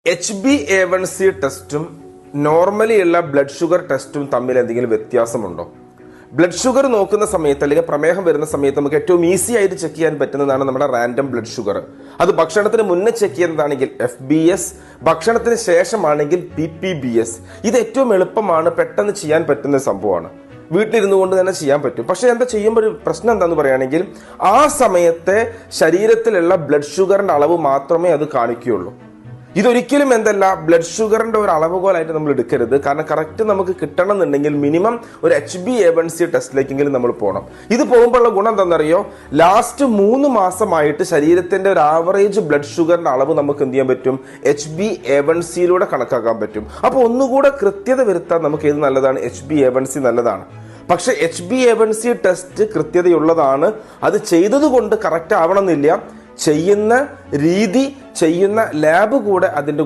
HbA1c ടെസ്റ്റും normally ഉള്ള blood sugar ടെസ്റ്റും തമ്മിൽ എന്തെങ്കിലും വ്യത്യാസമുണ്ടോ? ബ്ലഡ് ഷുഗർ നോക്കുന്ന സമയത്ത് അല്ലെങ്കിൽ പ്രമേഹം വരുന്ന സമയത്ത് നമുക്ക് ഏറ്റവും ഈസി ആയിട്ട് ചെക്ക് ചെയ്യാൻ പറ്റുന്നതാണ് നമ്മുടെ റാൻഡം ബ്ലഡ് ഷുഗർ. അത് ഭക്ഷണത്തിന് മുന്നേ ചെക്ക് ചെയ്യുന്നതാണെങ്കിൽ FBS, ഭക്ഷണത്തിന് ശേഷമാണെങ്കിൽ PPBS. ഇത് ഏറ്റവും എളുപ്പമാണ്, പെട്ടെന്ന് ചെയ്യാൻ പറ്റുന്ന സംഭവമാണ്, വീട്ടിലിരുന്നു കൊണ്ട് തന്നെ ചെയ്യാൻ പറ്റും. പക്ഷെ എന്താ ചെയ്യുമ്പോൾ ഒരു പ്രശ്നം എന്താന്ന് പറയുകയാണെങ്കിൽ ആ സമയത്തെ ശരീരത്തിലുള്ള ബ്ലഡ് ഷുഗറിന്റെ അളവ് മാത്രമേ അത് കാണിക്കുകയുള്ളൂ. ഇതൊരിക്കലും എന്തല്ല ബ്ലഡ് ഷുഗറിന്റെ ഒരു അളവുകോലായിട്ട് നമ്മൾ എടുക്കരുത്. കാരണം കറക്റ്റ് നമുക്ക് കിട്ടണം എന്നുണ്ടെങ്കിൽ മിനിമം ഒരു HbA1c ടെസ്റ്റിലേക്കെങ്കിലും നമ്മൾ പോകണം. ഇത് പോകുമ്പോഴുള്ള ഗുണം എന്താണെന്നറിയോ? ലാസ്റ്റ് 3 മാസമായിട്ട് ശരീരത്തിന്റെ ഒരു ആവറേജ് ബ്ലഡ് ഷുഗറിന്റെ അളവ് നമുക്ക് എന്ത് ചെയ്യാൻ പറ്റും? HbA1c കണക്കാക്കാൻ പറ്റും. അപ്പോൾ ഒന്നുകൂടെ കൃത്യത വരുത്താൻ നമുക്ക് ഏത് നല്ലതാണ്? HbA1c നല്ലതാണ്. പക്ഷെ HbA1c ടെസ്റ്റ് കൃത്യതയുള്ളതാണ്. അത് ചെയ്തത് കൊണ്ട് കറക്റ്റ് ആവണമെന്നില്ല. ചെയ്യുന്ന രീതി, ചെയ്യുന്ന ലാബ് കൂടെ അതിൻ്റെ